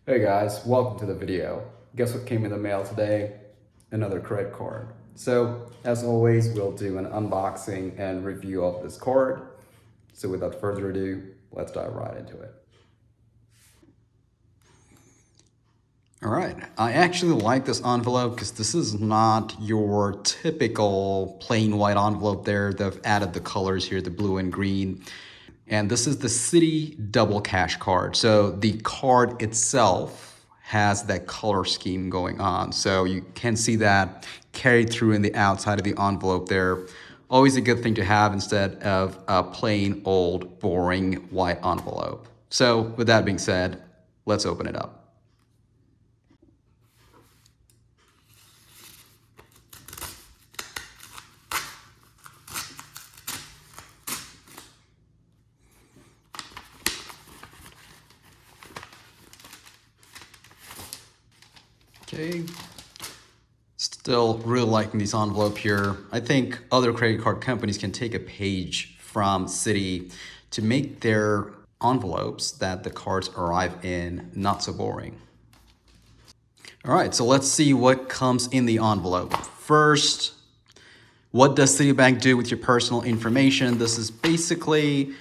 Hey guys, welcome to the video. Guess what came in the mail today? Another credit card. So, as always, we'll do an unboxing and review of this card. So without further ado, let's dive right into it. All right, I actually like this envelope because this is not your typical plain white envelope there. They've added the colors here, the blue and green. And this is the Citi Double Cash card. So the card itself has that color scheme going on. So you can see that carried through in the outside of the envelope there. Always a good thing to have instead of a plain old boring white envelope. So with that being said, let's open it up. Okay, still really liking this envelope here. I think other credit card companies can take a page from Citi to make their envelopes that the cards arrive in not so boring. All right, so let's see what comes in the envelope. First, what does Citibank do with your personal information? This is basically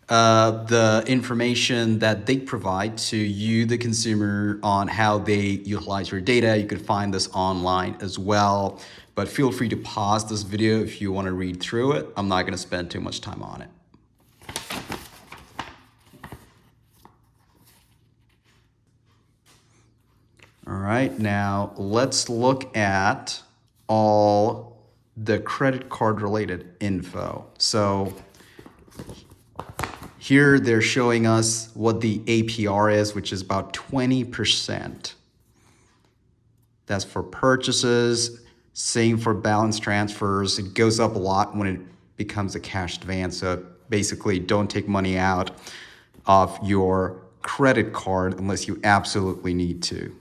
the information that they provide to you, the consumer, on how they utilize your data. You could find this online as well, but feel free to pause this video if you want to read through it. I'm not going to spend too much time on it. All right, now let's look at all the credit card related info. So here they're showing us what the APR is, which is about 20%. That's for purchases, same for balance transfers. It goes up a lot when it becomes a cash advance. So basically don't take money out of your credit card unless you absolutely need to.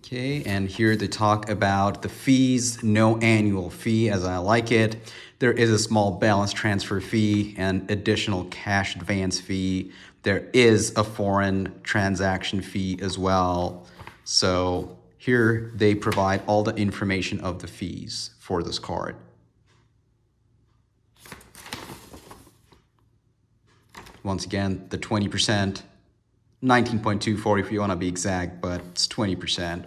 Okay, and here they talk about the fees, no annual fee as I like it. There is a small balance transfer fee and additional cash advance fee. There is a foreign transaction fee as well. So here they provide all the information of the fees for this card. Once again, the 20%, 19.24 if you want to be exact, but it's 20%.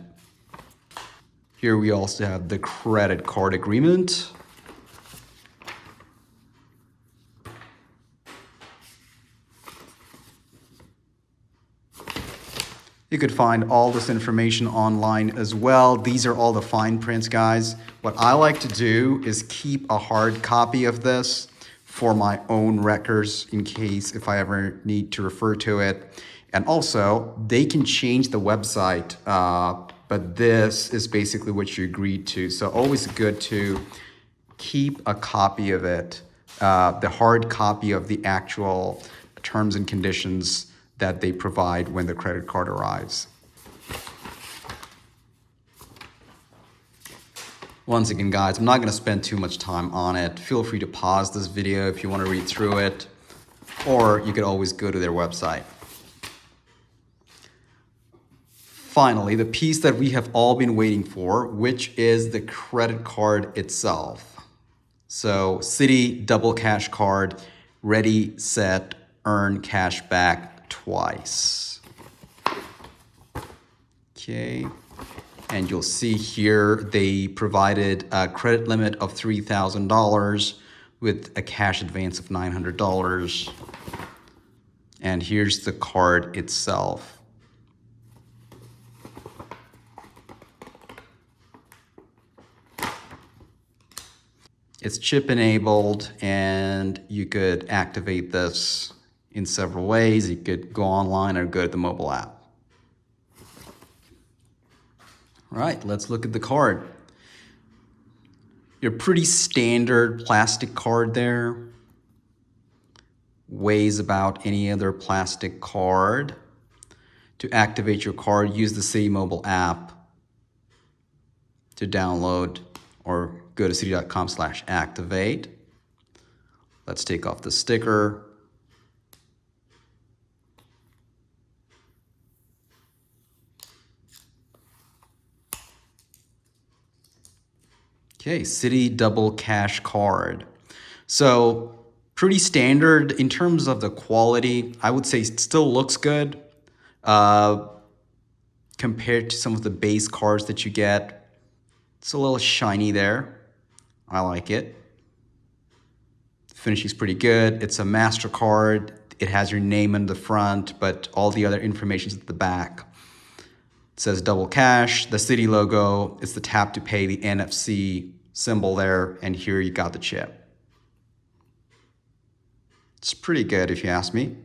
Here we also have the credit card agreement. You could find all this information online as well. These are all the fine prints, guys. What I like to do is keep a hard copy of this for my own records in case if I ever need to refer to it. And also, they can change the website, but this is basically what you agreed to. So always good to keep a copy of it, the hard copy of the actual terms and conditions that they provide when the credit card arrives. Once again, guys, I'm not going to spend too much time on it. Feel free to pause this video if you want to read through it, or you could always go to their website. Finally, the piece that we have all been waiting for, which is the credit card itself. So Citi Double Cash card, ready, set, earn cash back twice. Okay, and you'll see here they provided a credit limit of $3,000 with a cash advance of $900. And here's the card itself. It's chip enabled and you could activate this in several ways. You could go online or go to the mobile app. All right, let's look at the card. Your pretty standard plastic card there. Weighs about any other plastic card. To activate your card, use the Citi mobile app to download or go to citi.com/activate. Let's take off the sticker. Okay, Citi Double Cash Card. So pretty standard in terms of the quality. I would say it still looks good compared to some of the base cards that you get. It's a little shiny there. I like it. Finishing's pretty good. It's a Mastercard. It has your name in the front, but all the other information's at the back. It says double cash, the Citi logo, it's the tap to pay, the NFC symbol there, and here you got the chip. It's pretty good if you ask me.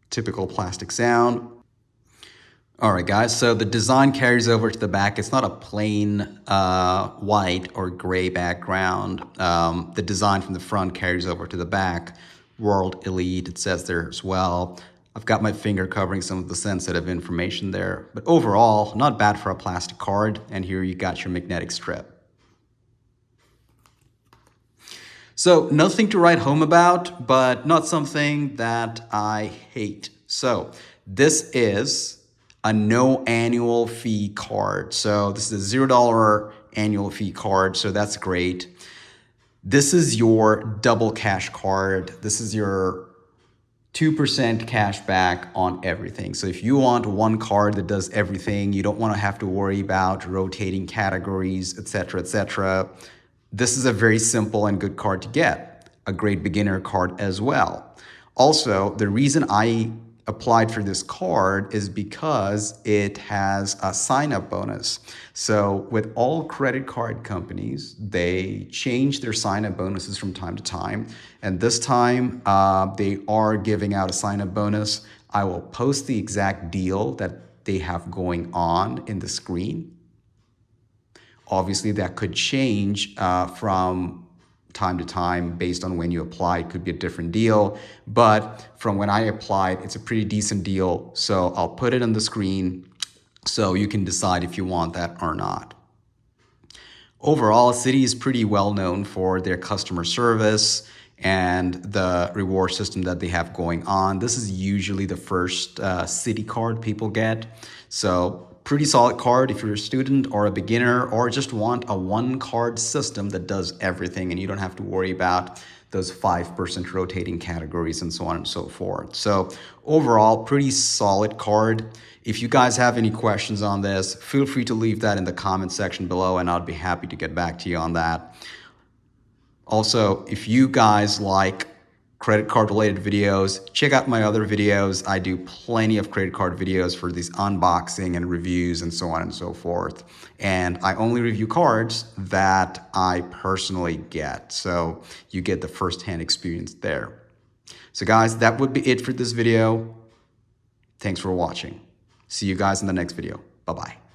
Typical plastic sound. All right, guys, so the design carries over to the back. It's not a plain white or gray background. The design from the front carries over to the back. World Elite, it says there as well. I've got my finger covering some of the sensitive information there. But overall, not bad for a plastic card. And here you got your magnetic strip. So nothing to write home about, but not something that I hate. So this is a no annual fee card. So this is a $0 annual fee card. So that's great. This is your double cash card. This is your 2% cash back on everything. So if you want one card that does everything, you don't want to have to worry about rotating categories, etc., etc. This is a very simple and good card to get. A great beginner card as well. Also, the reason I applied for this card is because it has a sign-up bonus. So with all credit card companies, they change their sign-up bonuses from time to time. And this time they are giving out a sign-up bonus. I will post the exact deal that they have going on in the screen. Obviously, that could change from time to time based on when you apply. It could be a different deal, but from when I applied, it's a pretty decent deal. So I'll put it on the screen so you can decide if you want that or not. Overall, Citi is pretty well known for their customer service and the reward system that they have going on. This is usually the first Citi card people get. So pretty solid card if you're a student or a beginner or just want a one card system that does everything and you don't have to worry about those 5% rotating categories and so on and so forth. So overall, pretty solid card. If you guys have any questions on this, feel free to leave that in the comment section below and I'll be happy to get back to you on that. Also, if you guys like credit card related videos, check out my other videos. I do plenty of credit card videos for these unboxing and reviews and so on and so forth. And I only review cards that I personally get. So you get the first-hand experience there. So guys, that would be it for this video. Thanks for watching. See you guys in the next video. Bye-bye.